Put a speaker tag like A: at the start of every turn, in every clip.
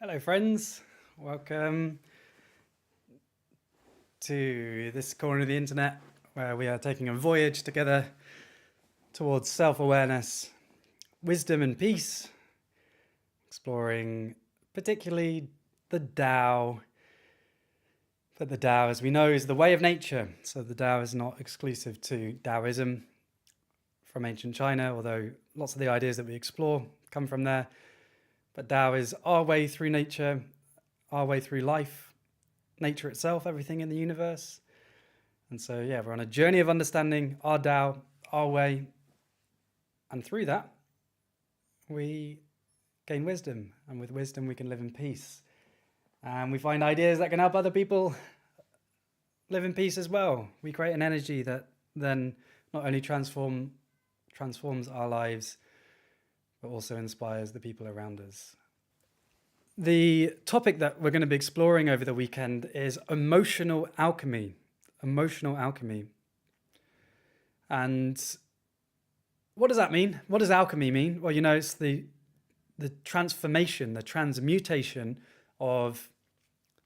A: Hello, friends. Welcome to this corner of the internet where we are taking a voyage together towards self-awareness, wisdom and peace, exploring particularly the Tao. But the Tao, as we know, is the way of nature. So the Tao is not exclusive to Daoism from ancient China, although lots of the ideas that we explore come from there. But Tao is our way through nature, our way through life, nature itself, everything in the universe. And so, we're on a journey of understanding our Tao, our way. And through that, we gain wisdom. And with wisdom, we can live in peace. And we find ideas that can help other people live in peace as well. We create an energy that then not only transforms our lives, but also inspires the people around us. The topic that we're going to be exploring over the weekend is emotional alchemy. Emotional alchemy. And what does that mean? What does alchemy mean? Well, it's the transformation, the transmutation of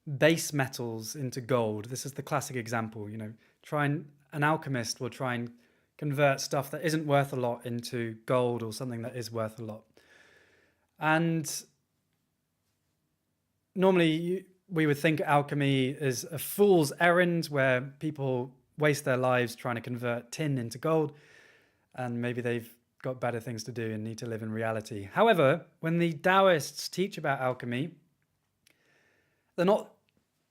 A: base metals into gold. This is the classic example. An alchemist will try and convert stuff that isn't worth a lot into gold or something that is worth a lot. And normally we would think alchemy is a fool's errand where people waste their lives trying to convert tin into gold, and maybe they've got better things to do and need to live in reality. However, when the Taoists teach about alchemy, they're not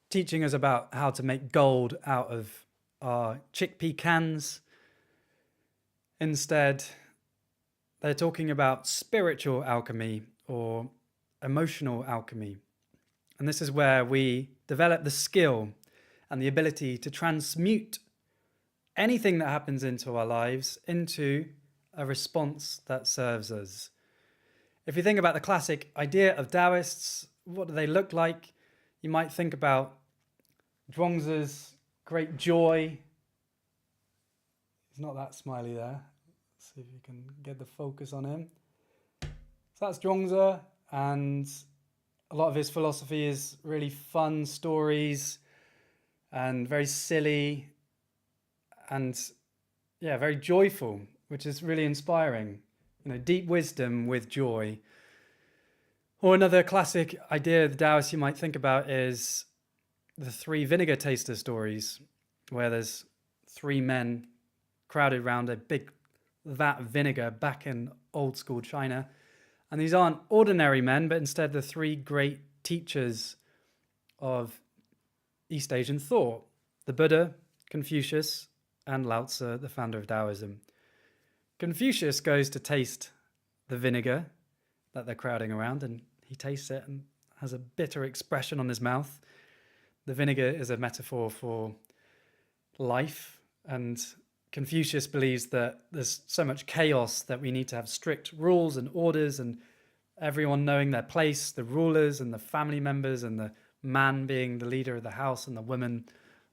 A: teaching us about how to make gold out of our chickpea cans. Instead, they're talking about spiritual alchemy or emotional alchemy. And this is where we develop the skill and the ability to transmute anything that happens into our lives into a response that serves us. If you think about the classic idea of Taoists, what do they look like? You might think about Zhuangzi's great joy. He's not that smiley there. Let's see if you can get the focus on him. So that's Zhuangzi, and a lot of his philosophy is really fun stories and very silly and very joyful, which is really inspiring. Deep wisdom with joy. Or another classic idea of the Taoists you might think about is the three vinegar taster stories, where there's three men crowded around a big vat of vinegar back in old school China. And these aren't ordinary men, but instead the three great teachers of East Asian thought: the Buddha, Confucius, and Lao Tze, the founder of Daoism. Confucius goes to taste the vinegar that they're crowding around, and he tastes it and has a bitter expression on his mouth. The vinegar is a metaphor for life, and Confucius believes that there's so much chaos that we need to have strict rules and orders, and everyone knowing their place, the rulers and the family members, and the man being the leader of the house and the woman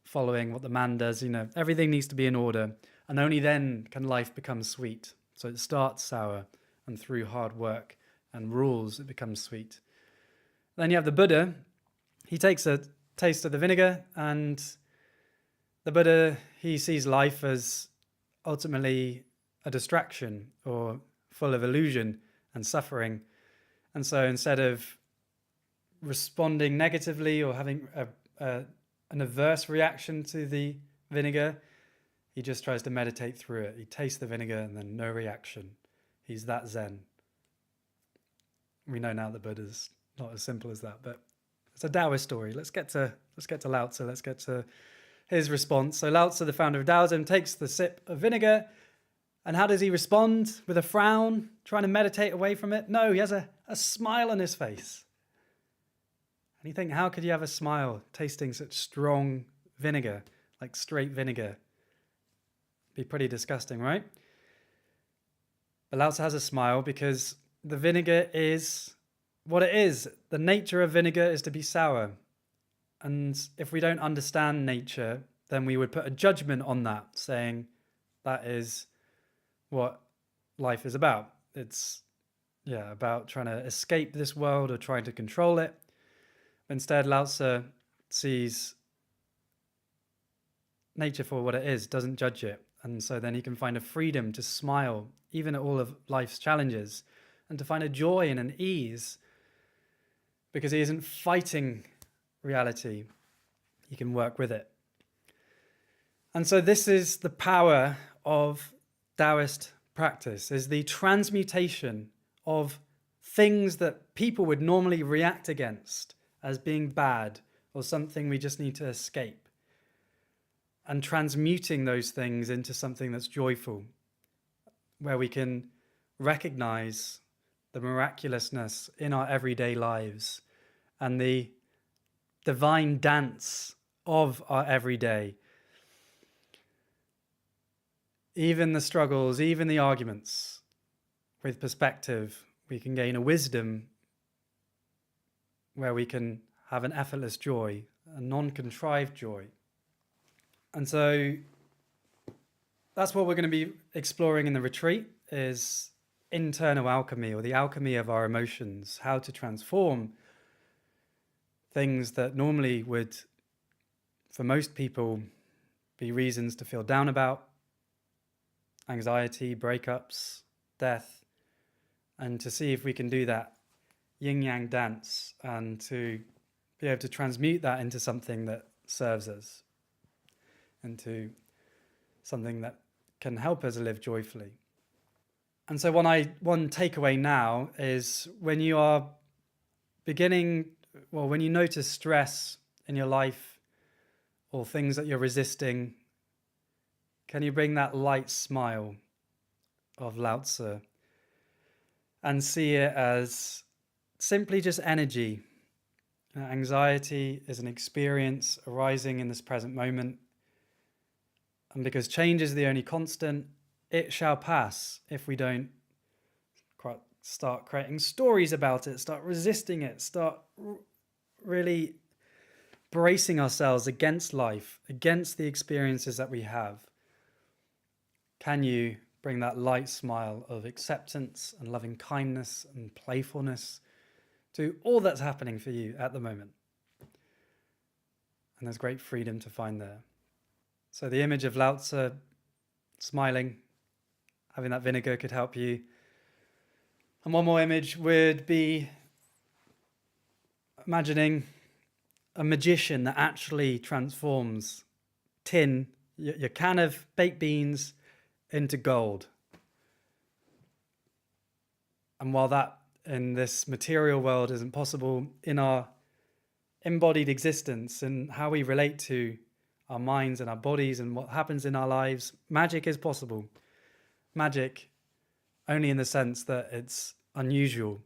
A: following what the man does. Everything needs to be in order, and only then can life become sweet. So it starts sour, and through hard work and rules it becomes sweet. Then you have the Buddha. He takes a taste of the vinegar, and the Buddha, he sees life as ultimately a distraction or full of illusion and suffering. And so instead of responding negatively or having an adverse reaction to the vinegar, he just tries to meditate through it. He tastes the vinegar and then no reaction. He's that Zen. We know now that Buddha's not as simple as that, but it's a Taoist story. Let's get to Lao Tze. Let's get to his response. So Lao Tze, the founder of Daoism, takes the sip of vinegar, and how does he respond? With a frown, trying to meditate away from it? No, he has a smile on his face. And you think, how could you have a smile tasting such strong vinegar, like straight vinegar? Be pretty disgusting, right? But Lao Tze has a smile because the vinegar is what it is. The nature of vinegar is to be sour. And if we don't understand nature, then we would put a judgment on that, saying that is what life is about. It's about trying to escape this world or trying to control it. Instead, Lao Tze sees nature for what it is, doesn't judge it. And so then he can find a freedom to smile, even at all of life's challenges, and to find a joy and an ease, because he isn't fighting reality. He can work with it. And so this is the power of Taoist practice, is the transmutation of things that people would normally react against as being bad or something we just need to escape, and transmuting those things into something that's joyful, where we can recognize the miraculousness in our everyday lives and the divine dance of our everyday. Even the struggles, even the arguments, with perspective, we can gain a wisdom where we can have an effortless joy, a non-contrived joy. And so that's what we're going to be exploring in the retreat, is internal alchemy, or the alchemy of our emotions, how to transform things that normally would, for most people, be reasons to feel down about: anxiety, breakups, death, and to see if we can do that yin-yang dance and to be able to transmute that into something that serves us, into something that can help us live joyfully. And so one takeaway now is, when you are when you notice stress in your life or things that you're resisting, can you bring that light smile of Lao Tze and see it as simply just energy? Anxiety is an experience arising in this present moment. And because change is the only constant, it shall pass if we don't start creating stories about it, start resisting it, start really bracing ourselves against life, against the experiences that we have. Can you bring that light smile of acceptance and loving kindness and playfulness to all that's happening for you at the moment? And there's great freedom to find there. So the image of Lao Tze smiling, having that vinegar, could help you. And one more image would be imagining a magician that actually transforms your can of baked beans into gold. And while that in this material world isn't possible, in our embodied existence and how we relate to our minds and our bodies and what happens in our lives, magic is possible. Magic only in the sense that it's unusual,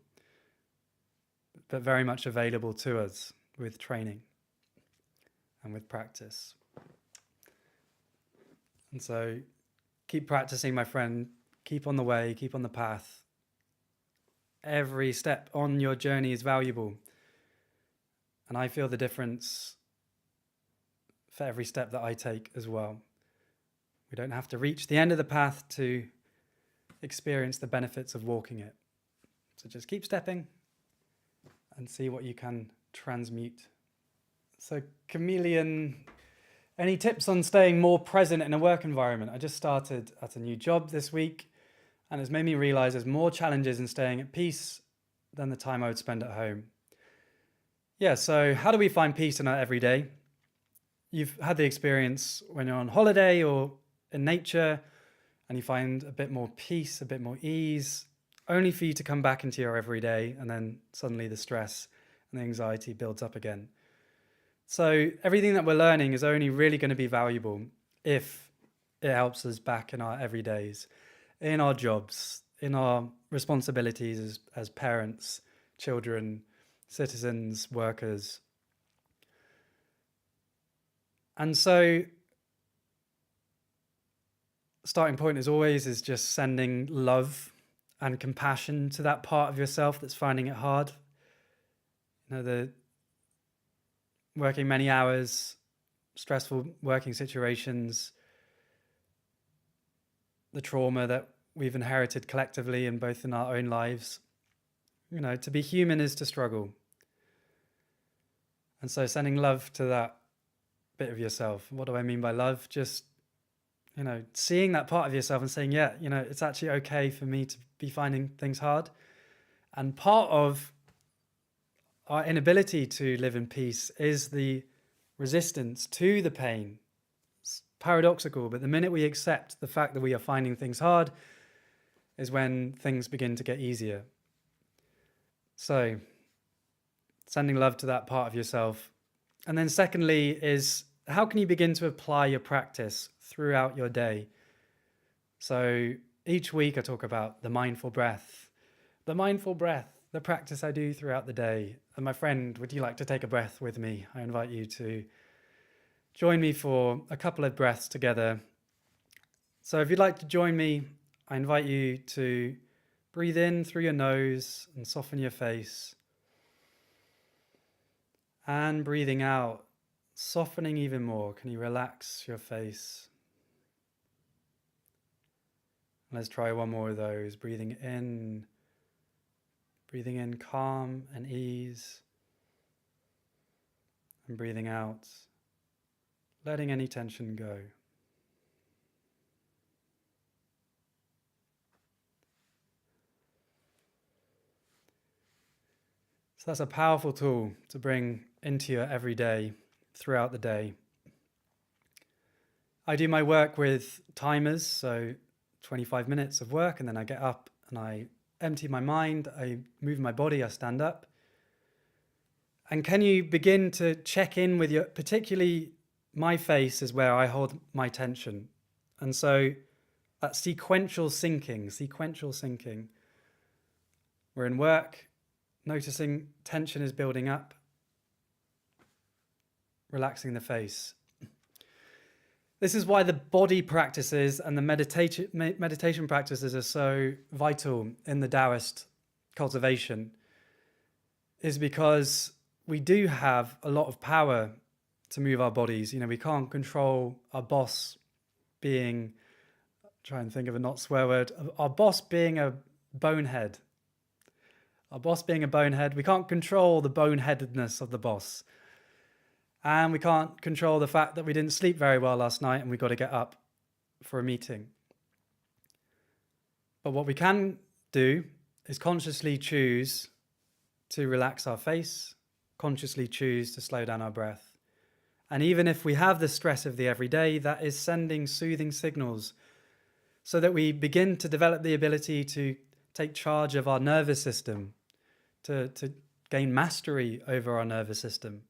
A: but very much available to us with training and with practice. And so keep practicing, my friend. Keep on the way, keep on the path. Every step on your journey is valuable. And I feel the difference for every step that I take as well. We don't have to reach the end of the path to experience the benefits of walking it. So just keep stepping and see what you can transmute. So chameleon, any tips on staying more present in a work environment? I just started at a new job this week, and it's made me realize there's more challenges in staying at peace than the time I would spend at home. Yeah, so how do we find peace in our everyday? You've had the experience when you're on holiday or in nature, and you find a bit more peace, a bit more ease, only for you to come back into your everyday, and then suddenly the stress and the anxiety builds up again. So everything that we're learning is only really going to be valuable if it helps us back in our everydays, in our jobs, in our responsibilities as parents, children, citizens, workers. And so starting point, as always, is just sending love and compassion to that part of yourself that's finding it hard. The working many hours, stressful working situations, the trauma that we've inherited collectively and both in our own lives. To be human is to struggle. And so sending love to that bit of yourself. What do I mean by love? Just, seeing that part of yourself and saying, yeah, it's actually okay for me to be finding things hard. And part of our inability to live in peace is the resistance to the pain. It's paradoxical, but the minute we accept the fact that we are finding things hard is when things begin to get easier. So, sending love to that part of yourself. And then secondly is, how can you begin to apply your practice throughout your day? So each week I talk about the mindful breath, the practice I do throughout the day. And my friend, would you like to take a breath with me? I invite you to join me for a couple of breaths together. So if you'd like to join me, I invite you to breathe in through your nose and soften your face. And breathing out, softening even more. Can you relax your face? Let's try one more of those. Breathing in calm and ease. And breathing out, letting any tension go. So that's a powerful tool to bring into your everyday, throughout the day. I do my work with timers, so 25 minutes of work, and then I get up and I empty my mind, I move my body, I stand up. And can you begin to check in with particularly my face is where I hold my tension. And so that sequential sinking. We're in work, noticing tension is building up, relaxing the face. This is why the body practices and the meditation practices are so vital in the Taoist cultivation, is because we do have a lot of power to move our bodies. We can't control our boss being, try and think of a not swear word, our boss being a bonehead. We can't control the boneheadedness of the boss. And we can't control the fact that we didn't sleep very well last night and we got to get up for a meeting. But what we can do is consciously choose to relax our face, consciously choose to slow down our breath. And even if we have the stress of the everyday, that is sending soothing signals so that we begin to develop the ability to take charge of our nervous system, to gain mastery over our nervous system.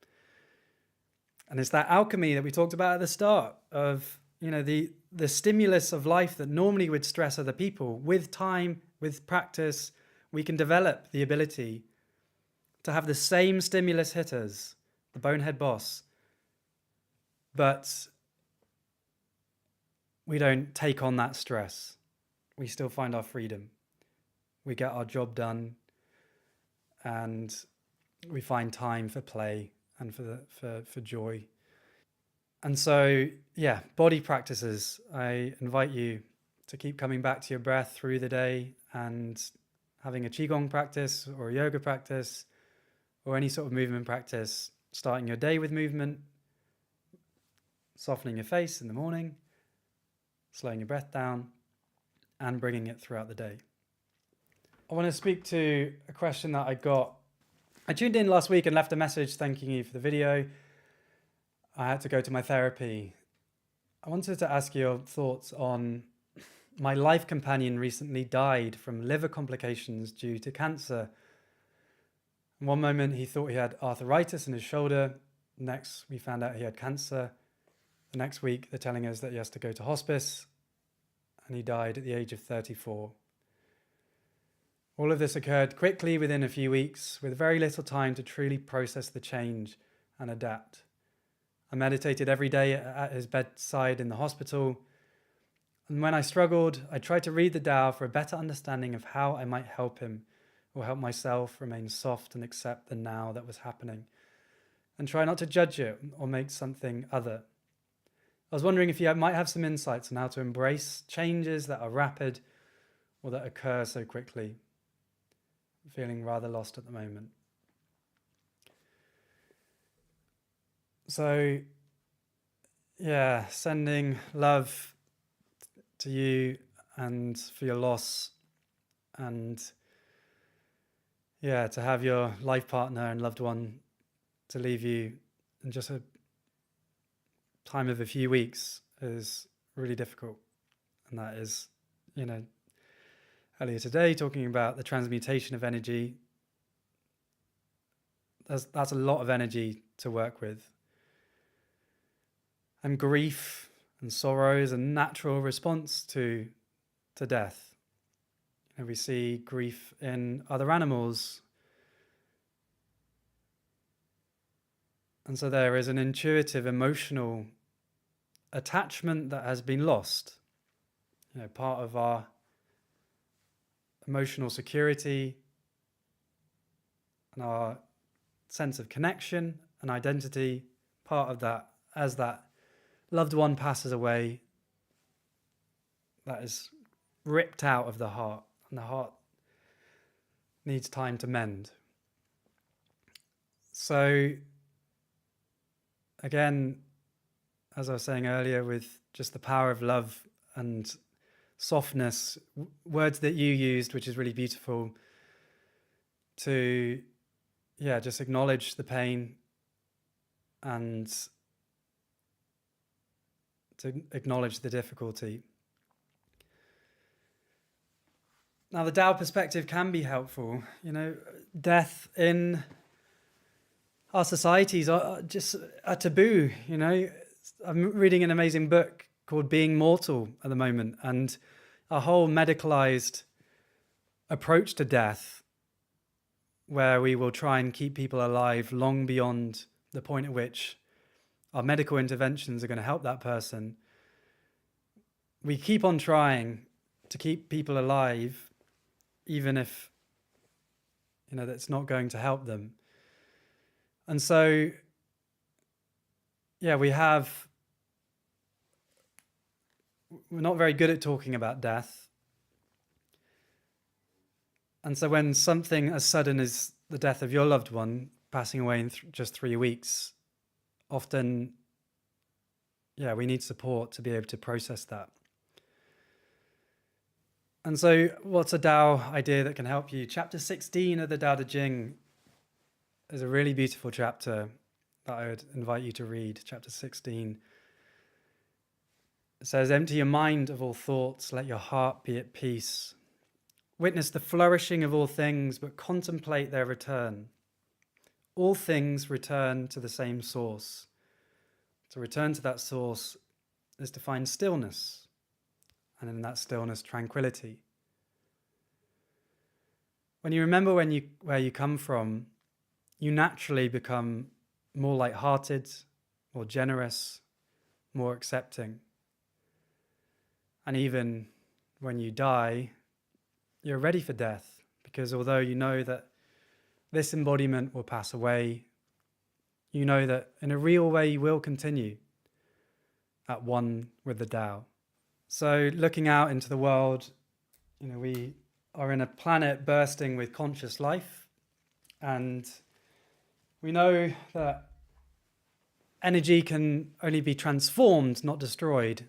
A: And it's that alchemy that we talked about at the start of, the stimulus of life that normally would stress other people. With time, with practice, we can develop the ability to have the same stimulus hit us, the bonehead boss, but we don't take on that stress. We still find our freedom. We get our job done, and we find time for play and for joy. And so, body practices. I invite you to keep coming back to your breath through the day and having a Qigong practice or a yoga practice or any sort of movement practice, starting your day with movement, softening your face in the morning, slowing your breath down, and bringing it throughout the day. I want to speak to a question that I got. I tuned in last week and left a message thanking you for the video. I had to go to my therapy. I wanted to ask your thoughts on my life companion recently died from liver complications due to cancer. In one moment he thought he had arthritis in his shoulder. Next we found out he had cancer. The next week they're telling us that he has to go to hospice, and he died at the age of 34. All of this occurred quickly within a few weeks, with very little time to truly process the change and adapt. I meditated every day at his bedside in the hospital, and when I struggled, I tried to read the Tao for a better understanding of how I might help him or help myself remain soft and accept the now that was happening, and try not to judge it or make something other. I was wondering if you might have some insights on how to embrace changes that are rapid or that occur so quickly. I'm feeling rather lost at the moment. So, yeah, sending love to you and for your loss, and yeah, to have your life partner and loved one to leave you in just a time of a few weeks is really difficult. And that is, you know, earlier today talking about the transmutation of energy. That's a lot of energy to work with. And grief and sorrow is a natural response to death. And we see grief in other animals. And so there is an intuitive emotional attachment that has been lost. You know, part of our emotional security and our sense of connection and identity, part of that, as that loved one passes away, that is ripped out of the heart, and the heart needs time to mend. So again, as I was saying earlier, with just the power of love and softness, words that you used, which is really beautiful, to just acknowledge the pain and to acknowledge the difficulty. Now, the Tao perspective can be helpful. You know, death in our societies are just a taboo. You know, I'm reading an amazing book called Being Mortal at the moment, and a whole medicalized approach to death where we will try and keep people alive long beyond the point at which our medical interventions are going to help that person. We keep on trying to keep people alive, even if, you know, that's not going to help them. And so, yeah, we're not very good at talking about death. And so when something as sudden as the death of your loved one passing away in just 3 weeks, often, we need support to be able to process that. And so what's a Tao idea that can help you? Chapter 16 of the Tao Te Ching is a really beautiful chapter that I would invite you to read. Chapter 16. It says, "Empty your mind of all thoughts, let your heart be at peace. Witness the flourishing of all things, but contemplate their return. All things return to the same source. To return to that source is to find stillness, and in that stillness, tranquility." When you remember where you come from, you naturally become more light-hearted, more generous, more accepting. And even when you die, you're ready for death, because although you know that this embodiment will pass away, you know that in a real way you will continue at one with the Tao. So looking out into the world, you know, we are in a planet bursting with conscious life, and we know that energy can only be transformed, not destroyed.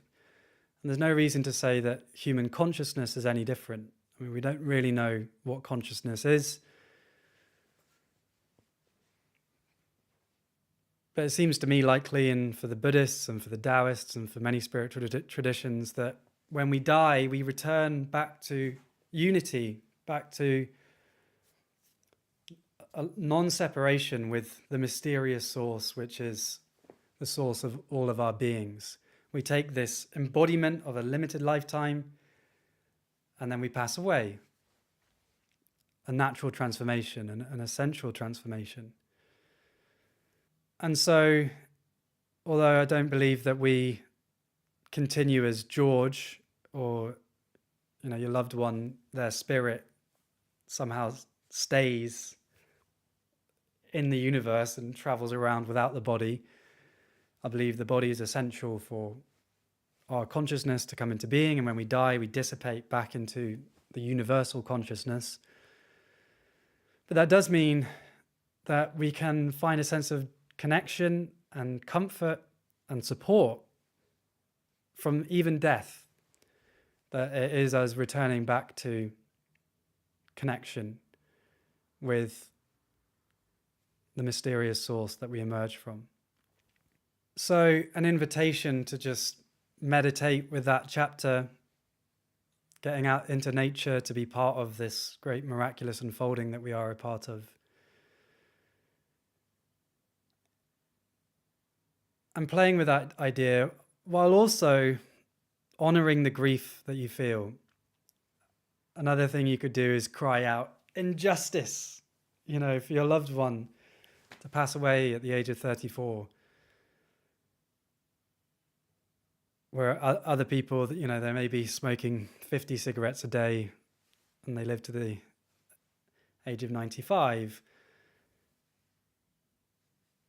A: And there's no reason to say that human consciousness is any different. I mean, we don't really know what consciousness is. But it seems to me likely, and for the Buddhists and for the Taoists and for many spiritual traditions, that when we die, we return back to unity, back to a non-separation with the mysterious source, which is the source of all of our beings. We take this embodiment of a limited lifetime, and then we pass away. A natural transformation, an essential transformation. And so, although I don't believe that we continue as George, or, you know, your loved one, their spirit somehow stays in the universe and travels around without the body, I believe the body is essential for our consciousness to come into being, and when we die, we dissipate back into the universal consciousness. But that does mean that we can find a sense of connection and comfort and support from even death, that it is us returning back to connection with the mysterious source that we emerge from. So an invitation to just meditate with that chapter, getting out into nature to be part of this great miraculous unfolding that we are a part of. And playing with that idea while also honoring the grief that you feel. Another thing you could do is cry out, injustice, for your loved one to pass away at the age of 34. Where other people, they may be smoking 50 cigarettes a day and they live to the age of 95.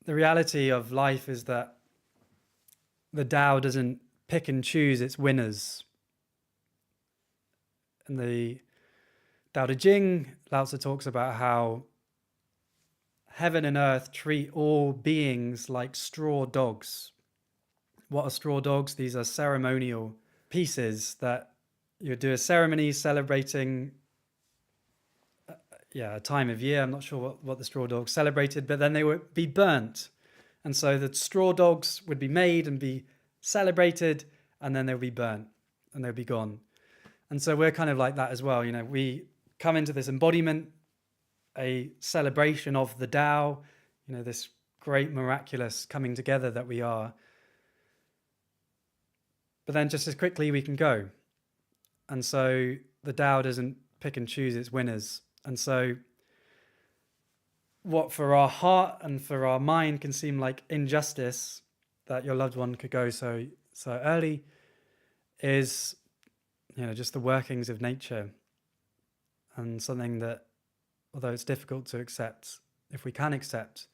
A: The reality of life is that the Tao doesn't pick and choose its winners. In the Tao Te Ching, Lao Tze talks about how heaven and earth treat all beings like straw dogs. What are straw dogs? These are ceremonial pieces that you do a ceremony celebrating a time of year. I'm not sure what the straw dogs celebrated, but then they would be burnt. And so the straw dogs would be made and be celebrated, and then they would be burnt and they'll be gone. And so we're kind of like that as well. We come into this embodiment, a celebration of the Tao, this great miraculous coming together that we are. But then just as quickly we can go. And so the Tao doesn't pick and choose its winners. And so what for our heart and for our mind can seem like injustice, that your loved one could go so early, is just the workings of nature, and something that, although it's difficult to accept, if we can accept,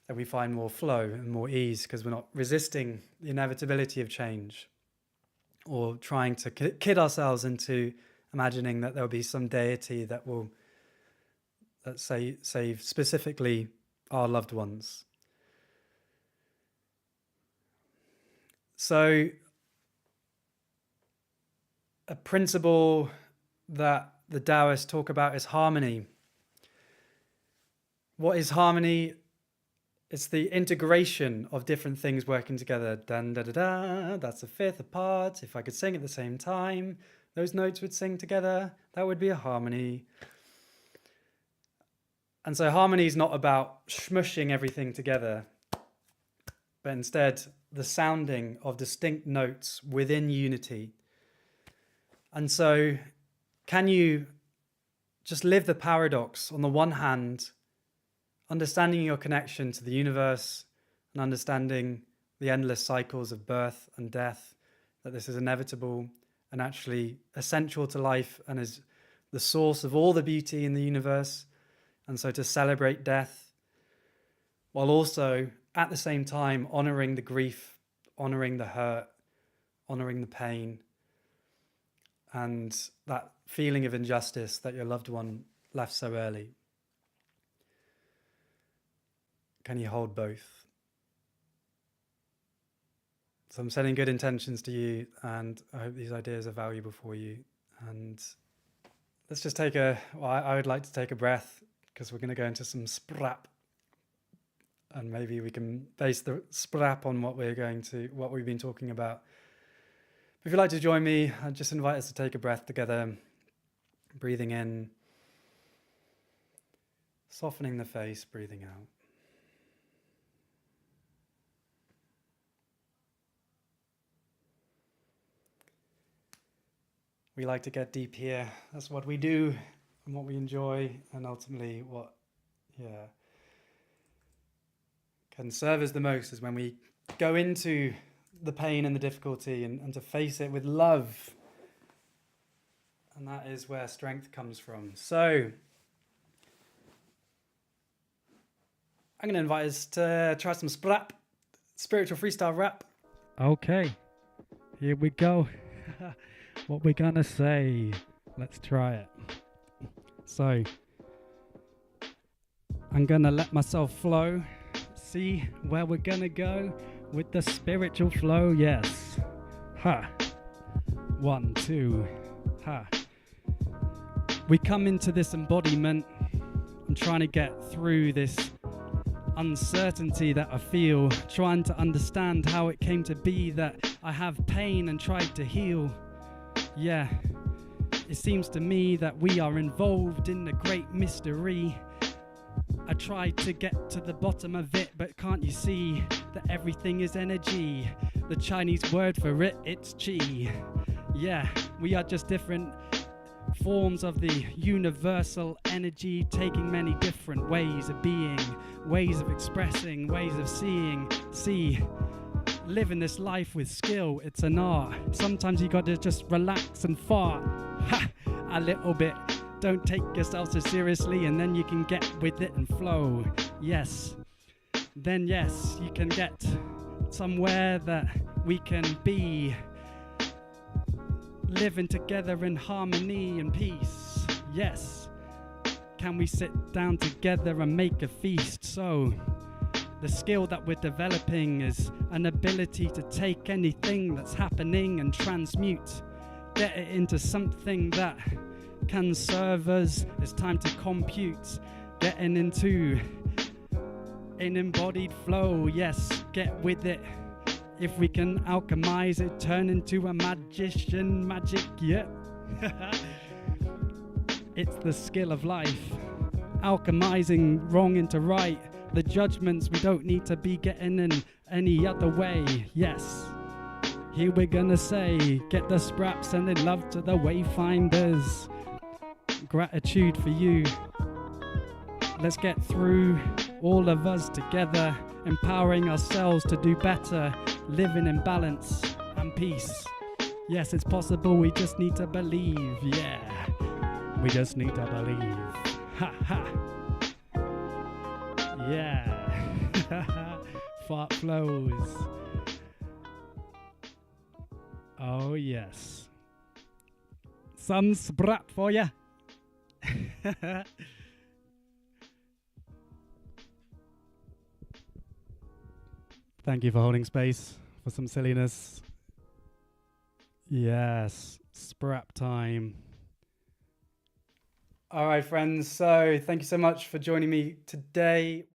A: that we find more flow and more ease because we're not resisting the inevitability of change or trying to kid ourselves into imagining that there'll be some deity that will, let's say, save specifically our loved ones. So a principle that the Taoists talk about is harmony. What is harmony? It's the integration of different things working together. Dun, da, da, da, that's a fifth apart. If I could sing at the same time, those notes would sing together. That would be a harmony. And so harmony is not about smushing everything together, but instead the sounding of distinct notes within unity. And so can you just live the paradox? On the one hand, understanding your connection to the universe and understanding the endless cycles of birth and death, that this is inevitable and actually essential to life and is the source of all the beauty in the universe. And so to celebrate death, while also at the same time honoring the grief, honoring the hurt, honoring the pain, and that feeling of injustice that your loved one left so early. Can you hold both? So I'm sending good intentions to you, and I hope these ideas are valuable for you. And let's just I would like to take a breath, because we're going to go into some sprap. And maybe we can base the sprap on what we've been talking about. If you'd like to join me, I'd just invite us to take a breath together, breathing in, softening the face, breathing out. We like to get deep here. That's what we do and what we enjoy, and ultimately what can serve us the most is when we go into the pain and the difficulty and to face it with love. And that is where strength comes from. So I'm going to invite us to try some sprap, spiritual freestyle rap. Okay, here we go. What we're going to say. Let's try it. So I'm going to let myself flow. See where we're gonna go with the spiritual flow? Yes. Ha. 1, 2. Ha. We come into this embodiment. I'm trying to get through this uncertainty that I feel, trying to understand how it came to be that I have pain and tried to heal. Yeah. It seems to me that we are involved in the great mystery. I tried to get to the bottom of it, but can't you see that everything is energy? The Chinese word for it, it's qi. Yeah, we are just different forms of the universal energy, taking many different ways of being, ways of expressing, ways of seeing. See, living this life with skill, it's an art. Sometimes you got to just relax and fart a little bit. Don't take yourself so seriously, and then you can get with it and flow. Yes. Then yes, you can get somewhere that we can be living together in harmony and peace. Yes. Can we sit down together and make a feast? So the skill that we're developing is an ability to take anything that's happening and transmute, get it into something that can serve us. It's time to compute, getting into an embodied flow. Yes, get with it. If we can alchemize it, turn into a magician, magic, yeah. It's the skill of life, alchemizing wrong into right. The judgments we don't need to be getting in any other way. Yes, here we're gonna say, get the scraps, sending love to the wayfinders. Gratitude for you. Let's get through, all of us together, empowering ourselves to do better, living in balance and peace. Yes, it's possible, we just need to believe. Yeah, we just need to believe. Ha ha. Yeah. Fart flows. Oh yes. Some sprat for ya. Thank you for holding space for some silliness. Yes, sprap time. All right, friends. So thank you so much for joining me today.